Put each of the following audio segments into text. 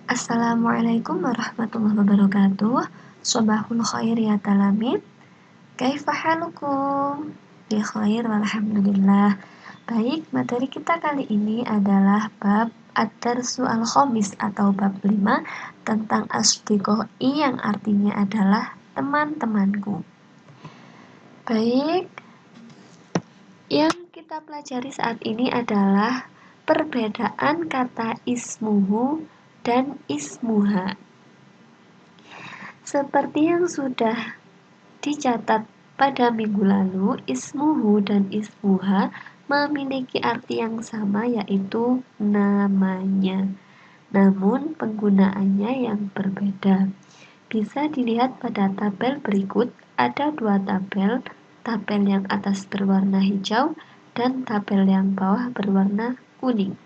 Assalamualaikum warahmatullahi wabarakatuh. Sobahul khair ya talamid. Kaifa halukum? Bi khair walhamdulillah. Baik, materi kita kali ini adalah bab ad-darsu al-khamis atau bab 5 tentang asdiqoi yang artinya adalah teman-temanku. Baik, yang kita pelajari saat ini adalah perbedaan kata ismuhu dan ismuha. Seperti yang sudah dicatat pada minggu lalu, ismuhu dan ismuha memiliki arti yang sama, yaitu namanya. Namun penggunaannya yang berbeda. Bisa dilihat pada tabel berikut. Ada dua tabel, tabel yang atas berwarna hijau dan tabel yang bawah berwarna kuning.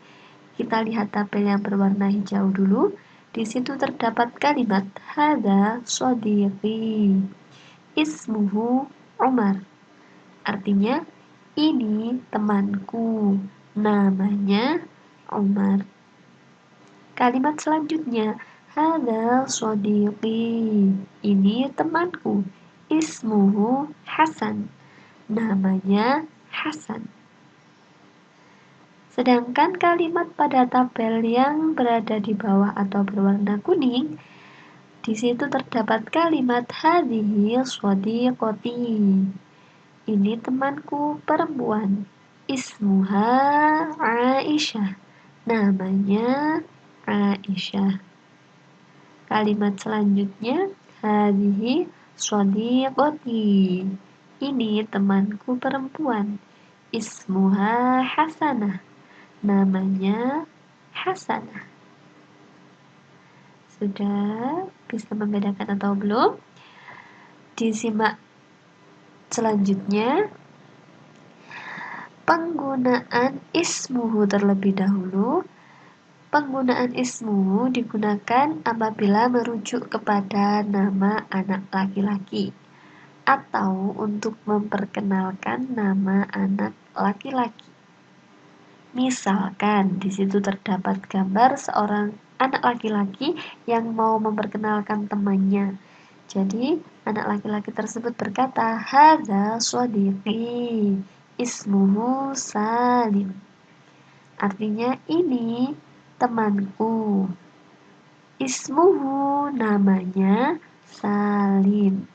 Kita lihat tabel yang berwarna hijau dulu. Di situ terdapat kalimat hadza shadiqi. Ismuhu Umar. Artinya ini temanku. Namanya Umar. Kalimat selanjutnya hadza shadiqi. Ini temanku. Ismuhu Hasan. Namanya Hasan. Sedangkan kalimat pada tabel yang berada di bawah atau berwarna kuning, di situ terdapat kalimat hadhihi shadiqati. Ini temanku perempuan. Ismuha Aisyah. Namanya Aisyah. Kalimat selanjutnya hadhihi shadiqati. Ini temanku perempuan. Ismuha Hasanah. Namanya Hasanah. Sudah bisa membedakan atau belum? Disimak selanjutnya. Penggunaan ismuhu terlebih dahulu. Penggunaan ismuhu digunakan apabila merujuk kepada nama anak laki-laki atau untuk memperkenalkan nama anak laki-laki. Misalkan di situ terdapat gambar seorang anak laki-laki yang mau memperkenalkan temannya. Jadi, anak laki-laki tersebut berkata, hadza shadiqi, ismuhu Salim. Artinya, ini temanku. Ismuhu, namanya Salim.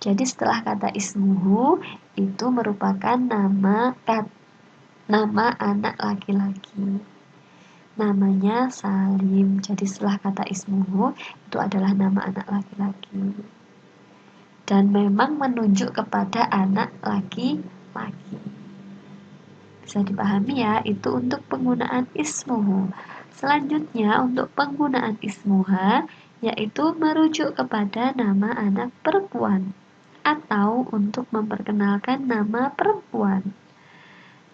Jadi, setelah kata ismuhu, itu merupakan nama anak laki-laki. Namanya Salim. Jadi setelah kata ismuhu itu adalah nama anak laki-laki. Dan memang menunjuk kepada anak laki-laki. Bisa dipahami ya, itu untuk penggunaan ismuhu. Selanjutnya untuk penggunaan ismuha, yaitu merujuk kepada nama anak perempuan atau untuk memperkenalkan nama perempuan.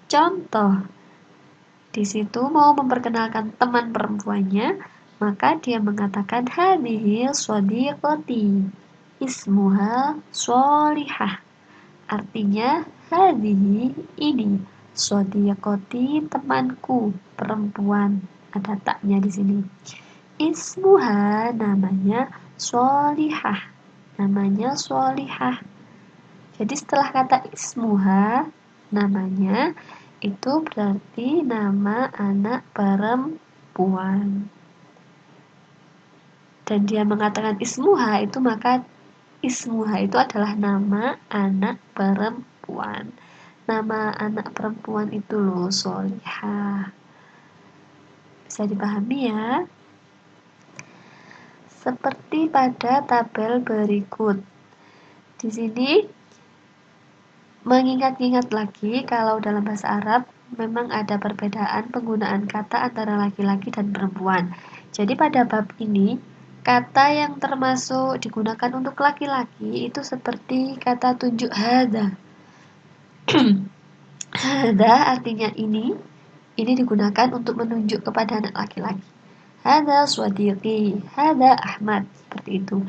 Contoh, di situ mau memperkenalkan teman perempuannya, maka dia mengatakan hadhihi shadiqati. Ismuha Sholihah. Artinya hadhihi ini shadiqati temanku perempuan. Ada taknya di sini. Ismuha namanya Sholihah. Namanya Sholihah. Jadi setelah kata ismuha namanya itu berarti nama anak perempuan. Dan dia mengatakan ismuha itu, maka ismuha itu adalah nama anak perempuan. Nama anak perempuan itu loh Sholihah. Bisa dipahami ya? Seperti pada tabel berikut. Di sini mengingat-ingat lagi, kalau dalam bahasa Arab memang ada perbedaan penggunaan kata antara laki-laki dan perempuan. Jadi pada bab ini, kata yang termasuk digunakan untuk laki-laki itu seperti kata tunjuk hadza. Hadza artinya ini digunakan untuk menunjuk kepada anak laki-laki. Hadza shadiqi, hadza Ahmad, seperti itu.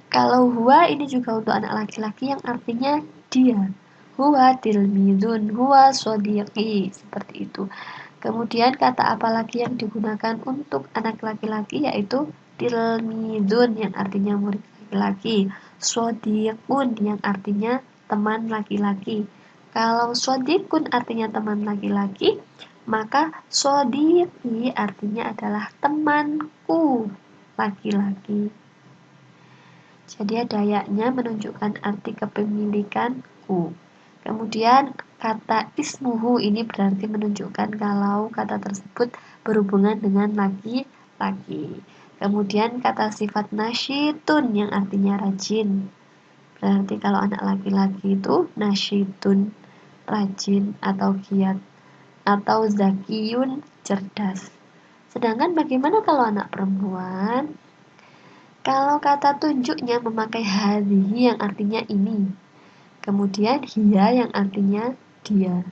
Kalau huwa ini juga untuk anak laki-laki yang artinya dia. Huwa tilmidun, huwa shadiqi, seperti itu. Kemudian kata apa lagi yang digunakan untuk anak laki-laki, yaitu tilmidun yang artinya murid laki-laki, shodikun yang artinya teman laki-laki. Kalau shodikun artinya teman laki-laki, maka shodiki artinya adalah temanku laki-laki. Jadi ada ya-nya menunjukkan arti kepemilikanku. Kemudian kata ismuhu ini berarti menunjukkan kalau kata tersebut berhubungan dengan laki-laki. Kemudian kata sifat nasyitun yang artinya rajin. Berarti kalau anak laki-laki itu nasyitun, rajin atau giat, atau zakiyun, cerdas. Sedangkan bagaimana kalau anak perempuan? Kalau kata tunjuknya memakai hadhihi yang artinya ini. Kemudian hiya yang artinya dia.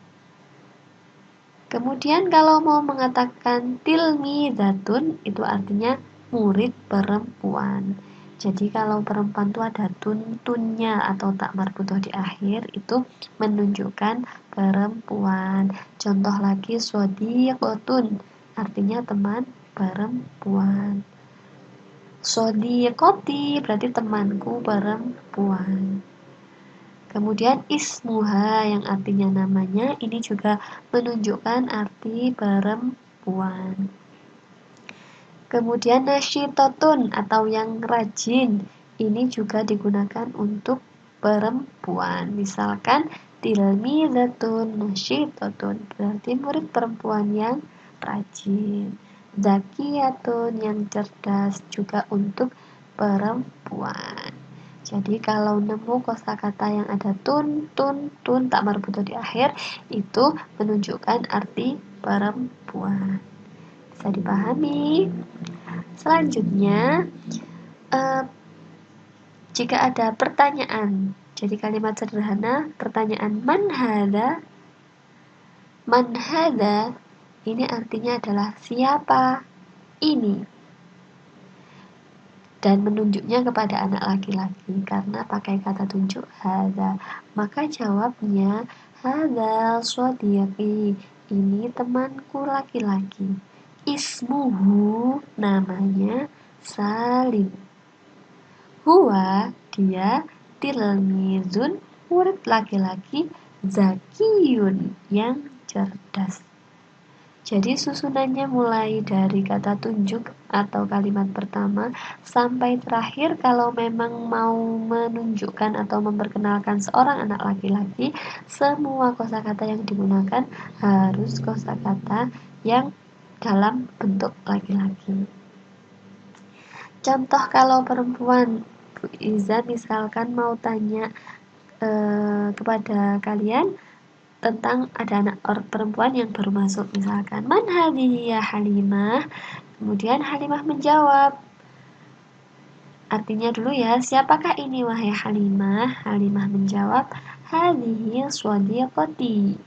Kemudian kalau mau mengatakan tilmidatun itu artinya murid perempuan. Jadi kalau perempuan itu ada tunnya atau tak marbutoh di akhir, itu menunjukkan perempuan. Contoh lagi shodiqotun artinya teman perempuan. Shodiqoti berarti temanku perempuan. Kemudian ismuha yang artinya namanya, ini juga menunjukkan arti perempuan. Kemudian nasyitotun atau yang rajin, ini juga digunakan untuk perempuan. Misalkan tilmizatun nasyitotun berarti murid perempuan yang rajin. Zakiyatun yang cerdas juga untuk perempuan. Jadi kalau nemu kosakata yang ada tun tak marbutoh di akhir, itu menunjukkan arti perempuan. Bisa dipahami? Selanjutnya, jika ada pertanyaan, jadi kalimat sederhana, pertanyaan man hadza, ini artinya adalah siapa ini, dan menunjuknya kepada anak laki-laki karena pakai kata tunjuk hadza. Maka jawabnya hadza shodiqi, ini temanku laki-laki. Ismuhu, namanya Salim. Huwa, dia tilmizun, murid laki-laki, zakiyun, yang cerdas. Jadi susunannya mulai dari kata tunjuk atau kalimat pertama sampai terakhir. Kalau memang mau menunjukkan atau memperkenalkan seorang anak laki-laki, semua kosakata yang digunakan harus kosakata yang dalam bentuk laki-laki. Contoh kalau perempuan, Bu Iza misalkan mau tanya kepada kalian tentang ada anak perempuan yang baru masuk, misalkan man hadhihi ya Halimah, kemudian Halimah menjawab, artinya dulu ya, siapakah ini wahai Halimah? Halimah menjawab, hadhihi shodiqoti,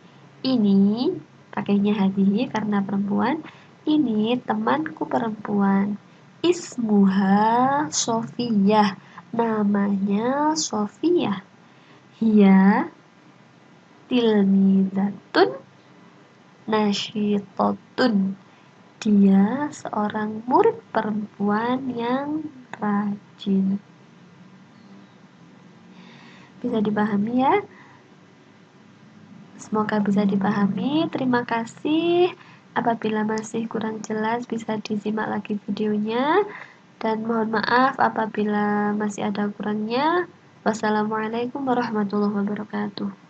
ini pakainya hadhihi karena perempuan, ini temanku perempuan, ismuha Sofiyah, namanya Sofiyah, hiya tilmizatun nasyitotun, dia seorang murid perempuan yang rajin. Bisa dipahami ya? Semoga bisa dipahami. Terima kasih. Apabila masih kurang jelas bisa disimak lagi videonya, dan mohon maaf apabila masih ada kurangnya. Wassalamualaikum warahmatullahi wabarakatuh.